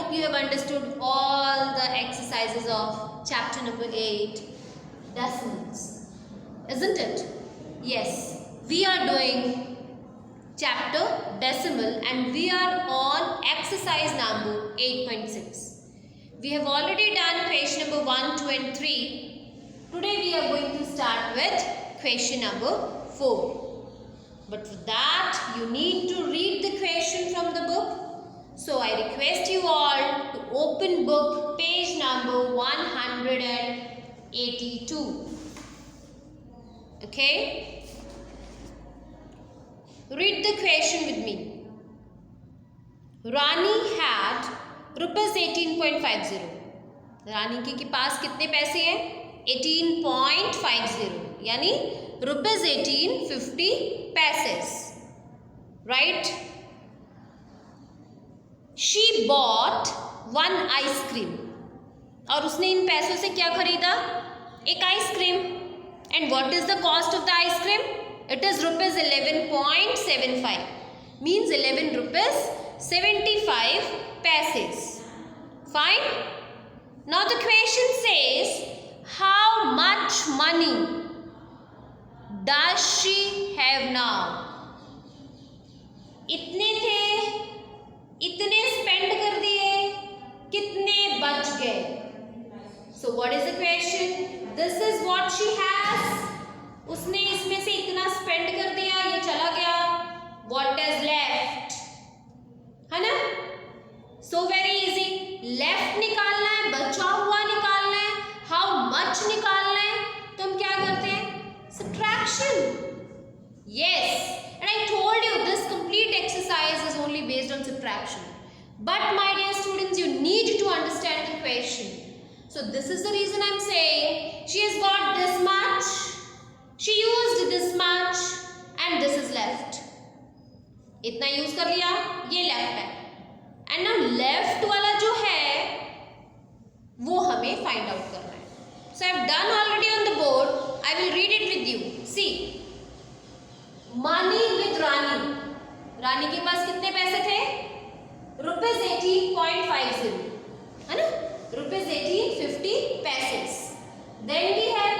hope you have understood all the exercises of chapter number 8, decimals, isn't it? Yes, we are doing chapter decimal and we are on exercise number 8.6. We have already done question number 1, 2 and 3. Today we are going to start with question number 4. But for that you need to read the question from the book. So I request you all to open book page number 182. Okay? Read the question with me. Rani had rupees 18.50. Rani के पास कितने पैसे हैं? 18.50 यानी rupees 1850 paises. Right? She bought 1 ice cream. और उसने इन पैसों से क्या खरीदा? एक ice cream. And what is the cost of the ice cream? It is rupees 11.75. Means 11 rupees 75 paise. Fine. Now the question says, how much money does she have now? इतने थे, इतने स्पेंड कर दिए, कितने बच गए? So what is the question? This is what she has. उसने इसमें से इतना स्पेंड कर दिया, ये चला गया. What is left? है ना? So very easy. Left निकालना है, बचा हुआ निकालना है, how much निकालना है. तो हम क्या करते हैं? Subtraction. Yes. And I told you this complete exercise is only based on subtraction. But my dear students, you need to understand the question. So this is the reason I'm saying she has got this much, she used this much, and this is left. इतना use कर लिया, ये left है. And now left वाला जो है वो हमें फाइंड आउट करना है. So I have done already on the board. I will read it with you. See, money with Rani. Rani के पास कितने पैसे थे? रुपीज 18.50 है ना? Rupees 1850 paises. Then we have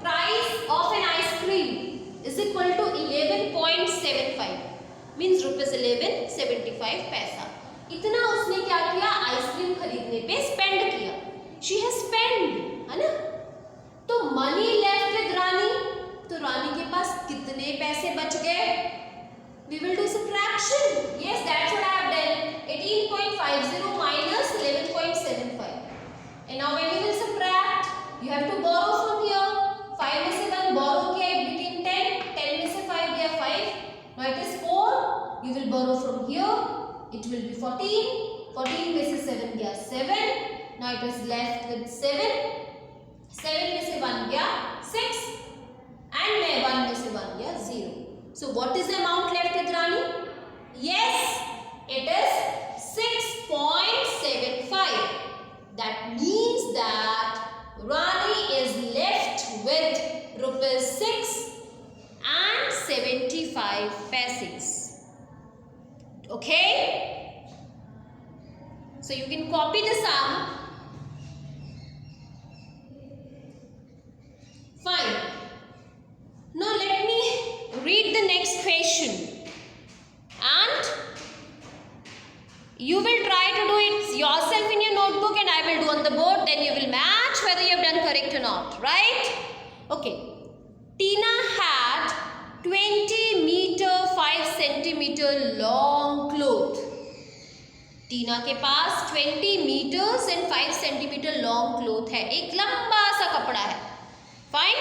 price of an ice cream is equal to 11.75 means rupees 11.75 paisa. इतना उसने क्या किया? आइसक्रीम खरीदने पे स्पेंड किया. शी हैज स्पेंड, है ना? तो मनी लेफ्ट विद रानी. तो रानी के पास कितने पैसे बच गए? We will do subtraction. Yes, that's what I have done. 18.50 minus 11.75. And now when you will subtract, you have to borrow from here. 5 में से 1 बोरो किया, बिटवीन 10 में से 5 गया 5. Now it is 4. You will borrow from here. It will be 14. 14 में से 7 गया 7. Now it is left with 7. 7 में से 1 गया 6. And 1 में से 1 गया 0. So what is the amount left with Rani? Yes, it is 6.75. That means that Rani is left with rupees 6 and 75 paise. Okay, so you can copy the sum. Fine. Now let me read the next question and you will try to do it yourself in your notebook and I will do on the board. Then you will match whether you have done correct or not, right? Okay. Tina had 20 meter 5 centimeter long cloth. टीना के पास 20 meters and 5 centimeter long cloth है. एक लंबा सा कपड़ा है. Fine.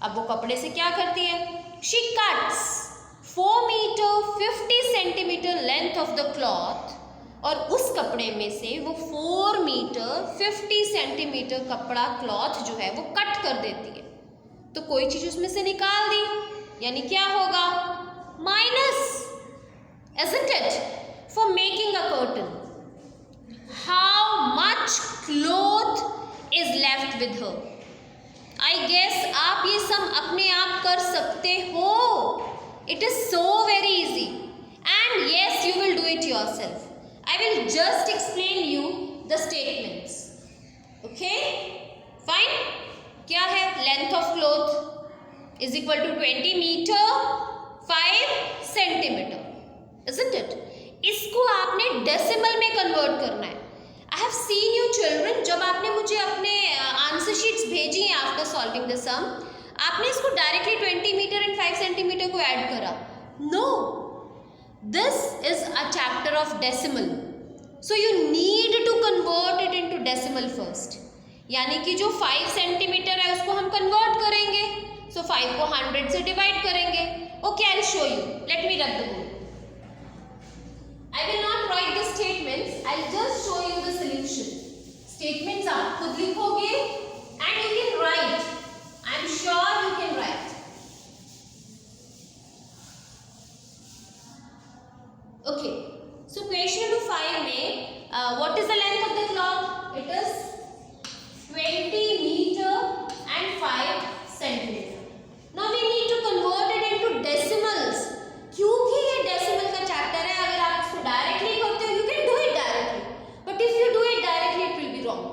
अब वो कपड़े से क्या करती है? She cuts 4 meter 50 centimeter length of the cloth. और उस कपड़े में से वो 4 meter 50 centimeter कपड़ा क्लॉथ जो है वो कट कर देती है. तो कोई चीज उसमें से निकाल दी, यानी क्या होगा? Minus. Isn't it? For making a curtain, how much cloth is left with her? I guess आप ये सम अपने आप कर सकते हो. It is so very easy. And yes, you will do it yourself. I will just explain you the statements. Okay, fine. क्या है? Length of cloth is equal to 20 meter 5 centimeter, isn't it? इसको आपने decimal में convert करना है. I have seen you children, जब आपने मुझे अपने आंसर शीट्स भेजी हैं आफ्टर सॉल्विंग द सम, आपने इसको डायरेक्टली 20 मीटर एंड 5 सेंटीमीटर को ऐड करा. No, this is a chapter of decimal, so you need to convert it into decimal first. यानी कि जो 5 सेंटीमीटर है उसको हम कन्वर्ट करेंगे. सो 5 को 100 से डिवाइड करेंगे. Okay, I will show you. Let me रब the board. I will not write the statements. I'll just show you the solution. Statements आप खुद लिखोगे and you can write. I'm sure you can write. Okay. So question number 5 में what is the length of the cloth? It is 20 meter and 5 centimeter. Now we need to convert it into decimals. क्योंकि ये decimal का chapter है, अगर आप इसको directly करते हो, you can do it directly, but if you do it directly it will be wrong.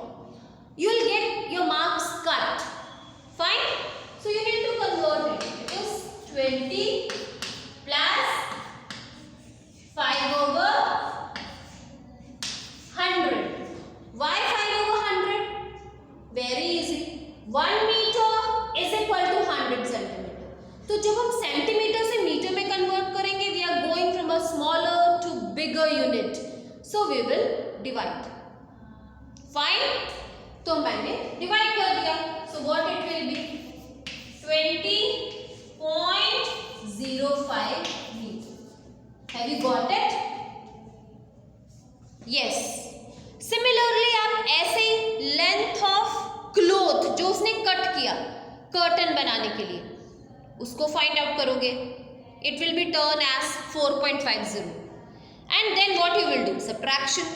You will get your marks cut. Fine. So you need to convert it. It is 20 plus 5 over 100. Why 5 over 100? Very easy. 1 meter is equal to 100 centimeter. तो जब हम centimetre से metre में convert करेंगे, we are going from a smaller to bigger unit, so we will divide. Fine. तो मैंने divide कर दिया. So what it will be 20.05 metre. Have you got it? Yes. Similarly आप ऐसे लेंथ ऑफ क्लोथ जो उसने cut किया curtain बनाने के लिए, उसको फाइंड आउट करोगे. It will be turn as 4.50. And then what you will do? Subtraction.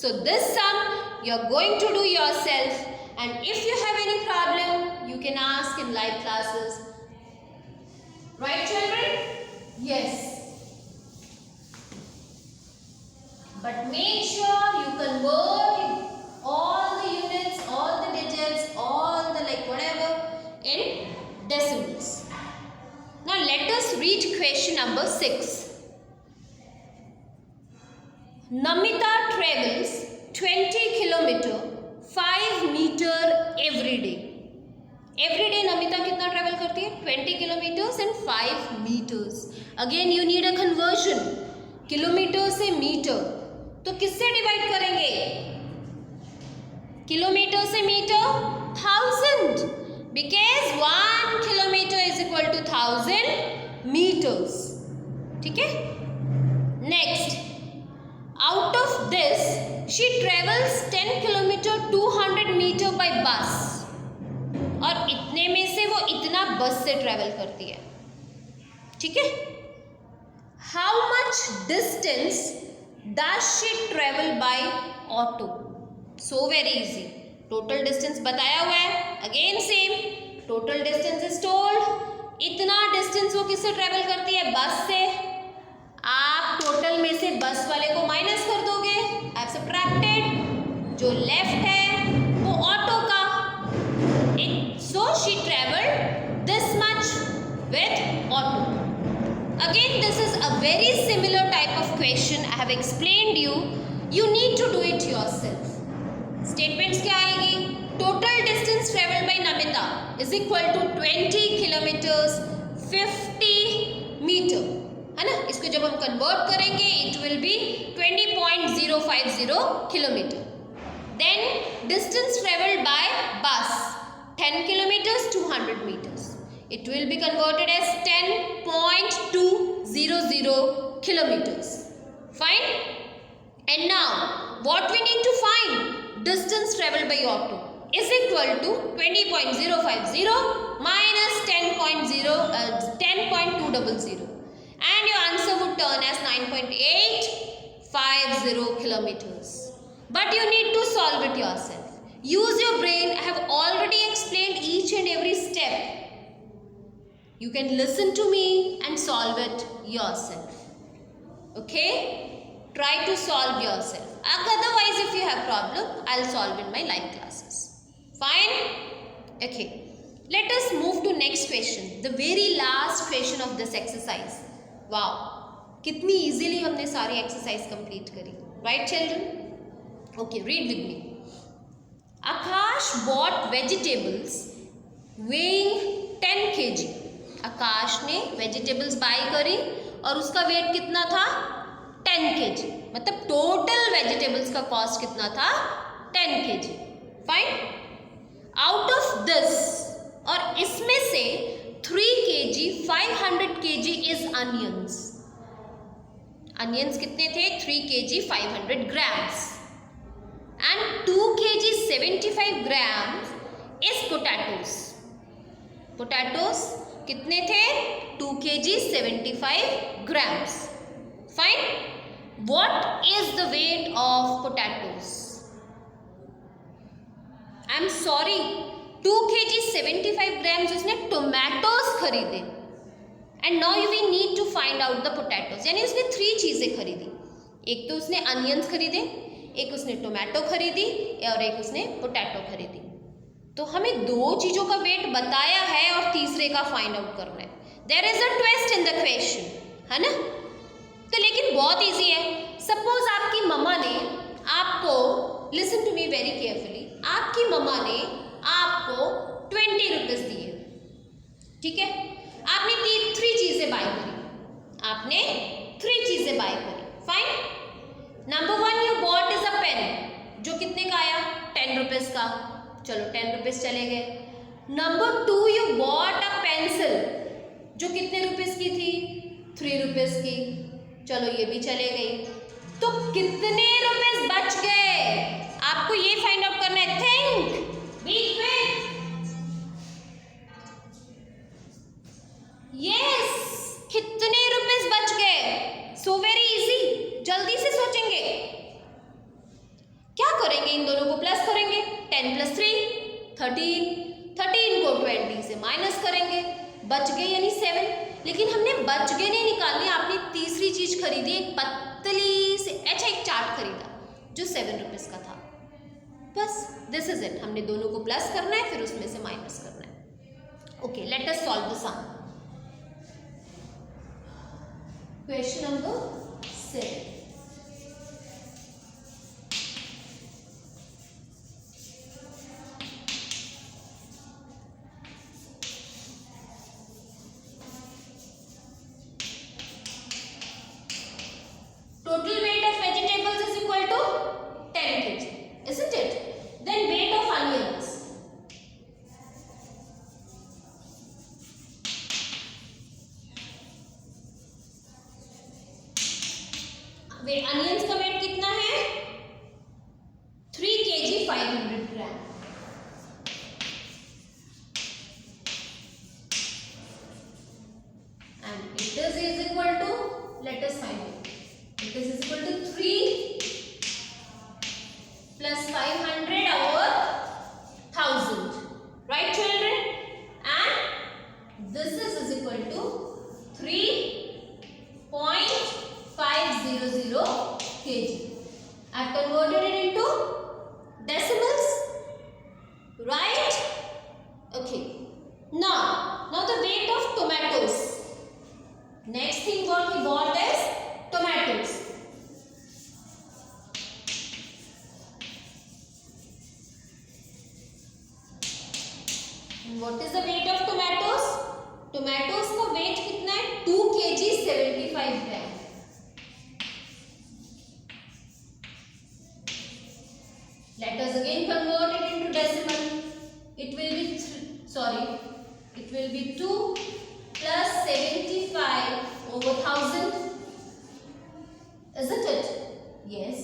So this sum you are going to do yourself, and if you have any problem you can ask in live classes. Right children? Yes. But make sure you convert all the units, all the digits, all the like whatever in decimals. Now let us read question number 6. Namita travels 20 kilometer 5 meter every day. Every day Namita कितना travel करती है? 20 kilometers and 5 meters. Again you need a conversion. Kilometre से metre, तो किससे divide करेंगे? Kilometre से metre 1000, because 1 kilometer is equal to 1000 meters. ठीक है? Next, out of this she travels 10 kilometer 200 meter by bus. और इतने में से वो इतना बस से ट्रेवल करती है. ठीक है? How much distance does she travel by auto? So very easy. Total distance बताया हुआ है. Again same. Total distance is told. इतना distance वो किससे travel करती है? बस से. आप टोटल में से बस वाले को माइनस कर दोगे. I have subtracted. जो लेफ्ट है वो ऑटो का. So she traveled this much with auto. Again this is a very similar type of question. I have explained you. You need to do it yourself. Statements क्या आएगी? Total distance traveled by Namita is equal to 20 kilometers 50 meter. है ना? इसको जब हम convert करेंगे it will be 20.050 kilometer. Then distance traveled by bus 10 kilometers 200 meters. It will be converted as 10.200 kilometers. Fine? And now what we need to find? Distance traveled by auto is equal to 20.050 minus 10.200, and your answer would turn as 9.850 kilometers. But you need to solve it yourself. Use your brain. I have already explained each and every step. You can listen to me and solve it yourself. Okay? try to solve yourself. Otherwise, if you have problem, I'll solve in my live classes. Fine? Okay. Let us move to next question. The very last question of this exercise. Wow. कितनी easily हमने सारी exercise complete करी. Right, children? Okay, read with me. Akash bought vegetables weighing 10 kg. आकाश ने vegetables bye करी और उसका wait कितना था 10 kg. मतलब टोटल वेजिटेबल्स का कॉस्ट कितना था 10 kg. Fine. Out of this, और इसमें से 3 kg 500 kg is onions. Onions कितने थे? 3 kg 500 grams and 2 kg 75 grams is potatoes. Potatoes कितने थे? 2 kg 75 grams. Fine. What is the weight of potatoes? I'm sorry, 2 kg 75 grams उसने tomatoes खरीदे. And now we need to find out the potatoes. यानी उसने 3 चीज़ें खरीदी. एक तो उसने onions खरीदे, एक उसने टोमेटो खरीदी और एक उसने पोटैटो खरीदी. तो हमें 2 चीज़ों का वेट बताया है और तीसरे का फाइंड आउट करना है. There is a twist in the question, है ना? तो लेकिन बहुत इजी है. सपोज आपकी मम्मा ने आपको, listen to me very carefully, आपकी मम्मा ने आपको 20 रुपीज़ दिए. ठीक है? आपने 3 चीज़ें बाय करी. आपने 3 चीज़ें बाय करी. Fine. Number 1 you bought is a pen, जो कितने का आया? 10 रुपीज़ का. चलो 10 रुपीज़ चले गए. Number 2 you bought a pencil, जो कितने रुपीज़ की थी? 3 रुपीज़ की. चलो ये भी चले गई. तो कितने रुपीज़ बच गए? आपको ये फाइंड आउट करना है. Think, be quick. यस, कितने रुपीज़ बच गए? So very easy. जल्दी से सोचेंगे. क्या करेंगे? इन दोनों को प्लस करेंगे. 10 + 3 13. 13 को 20 से माइनस करेंगे. बच गए यानी 7. लेकिन हमने बच गए नहीं निकालने. आपने तीसरी चीज खरीदी, एक पतली से अच्छा एक चार्ट खरीदा जो 7 रुपीज़ का था. बस दिस इज इट. हमने दोनों को प्लस करना है, फिर उसमें से माइनस करना है. Okay, let us solve the sum. Question number 7. Total weight of vegetables is equal to 10 kg, isn't it? Then weight of onions. Onions का weight कितना है? 3 kg 500 gram. And it is equal to, let us find it. It is equal to 3 plus 500 over 1000. Right, children? And this is equal to 3.500 kg. I have converted it into decimals. Right? Okay. Now the weight of tomatoes. Next thing what we got is tomatoes. What is the weight of tomatoes? Tomatoes का weight कितना है? 2 kg 75 gram. Let us again convert it into decimal. It will be 2 plus 75 over 1000. Isn't it? Yes.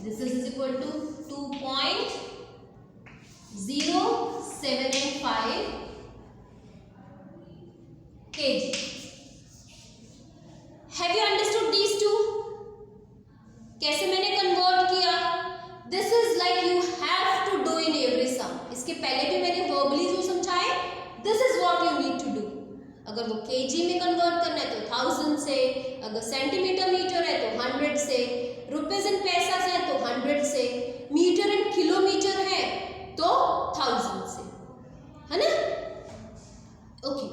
This is equal to 2.075 kg. Have you understood these two? कैसे मैंने convert किया? This is like you have to do in every sum. इसके पहले भी मैंने verbally जो समझाए, this is what you need to do. अगर वो kg में कन्वर्ट करना है तो 1000 से, अगर सेंटीमीटर मीटर है तो 100 से, रुपीज इन पैसा है तो 100 से, मीटर इन किलोमीटर है तो 1000 से, है ना? Okay,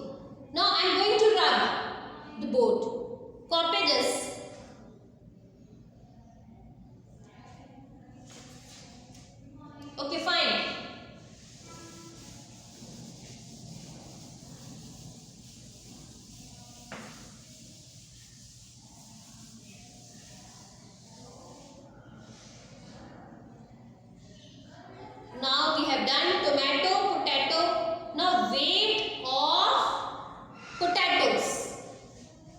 now I am going to rub the board. Copy this. Okay, fine. Now we have done tomato, potato. Now weight of potatoes.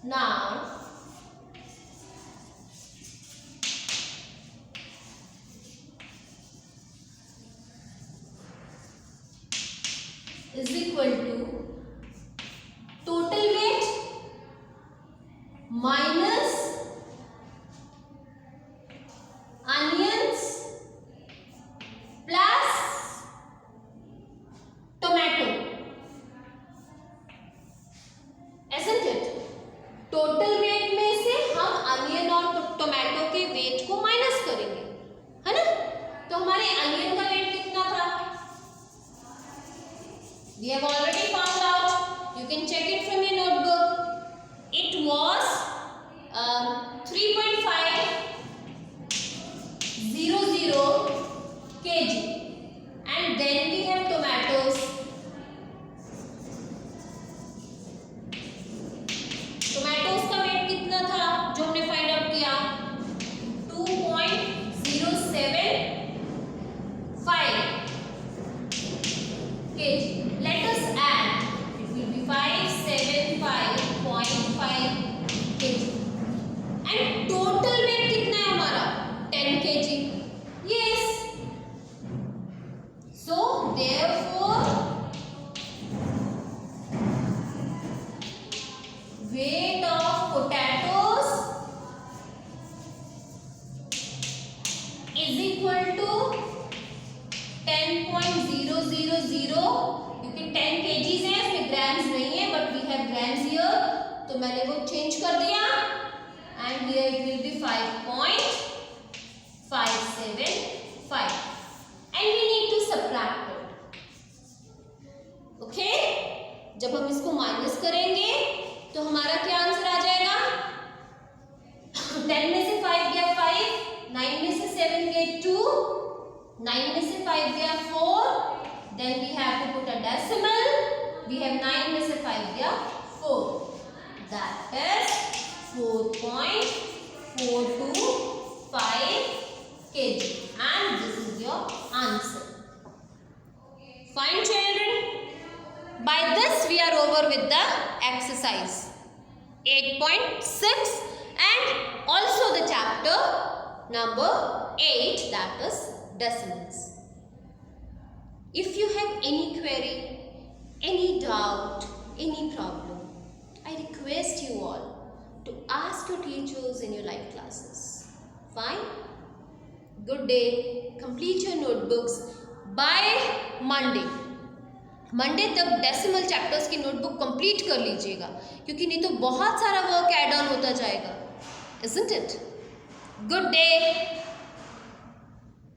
Now is equal to total weight minus onions plus tomato, isn't it? Total weight में से हम onion और tomato के wait को minus करेंगे, है ना? तो हमारे अनियन का वेट कितना था? We have already found out. You can check it from your notebook. It was 3.500 kg. And then we have tomatoes. Tomatoes का वेट कितना था जो हमने फाइंड आउट किया? 2.075 kg. Let us add. It will be 575.5 kg. And total weight कितना है हमारा? 10 kg. Yes. So therefore weight of potatoes is equal to 10.000. You can 10 kgs है, इसमें ग्राम्स नहीं है, but we have grams here, तो मैंने वो चेंज कर दिया and here it will be 5.575 and we need to subtract it. Okay? जब हम इसको माइनस करेंगे तो हमारा क्या आंसर आ जाएगा? 10 में से 5 गया 5, 9 में से 7 गया 2, 9 में से 5 गया 4, then we have to put a decimal. We have 9 में से 5 गया 4, that is 4.425 kg and this is your answer. Fine children. By this we are over with the exercise 8.6 and also the chapter number 8, that is decimals. If you have any query, any doubt, any problem, I request you all to ask your teachers in your live classes. Fine? Good day. Complete your notebooks by Monday. Monday तक decimal chapters की notebook complete कर लीजिएगा, क्योंकि नहीं तो बहुत सारा work add on होता जाएगा, isn't it? Good day.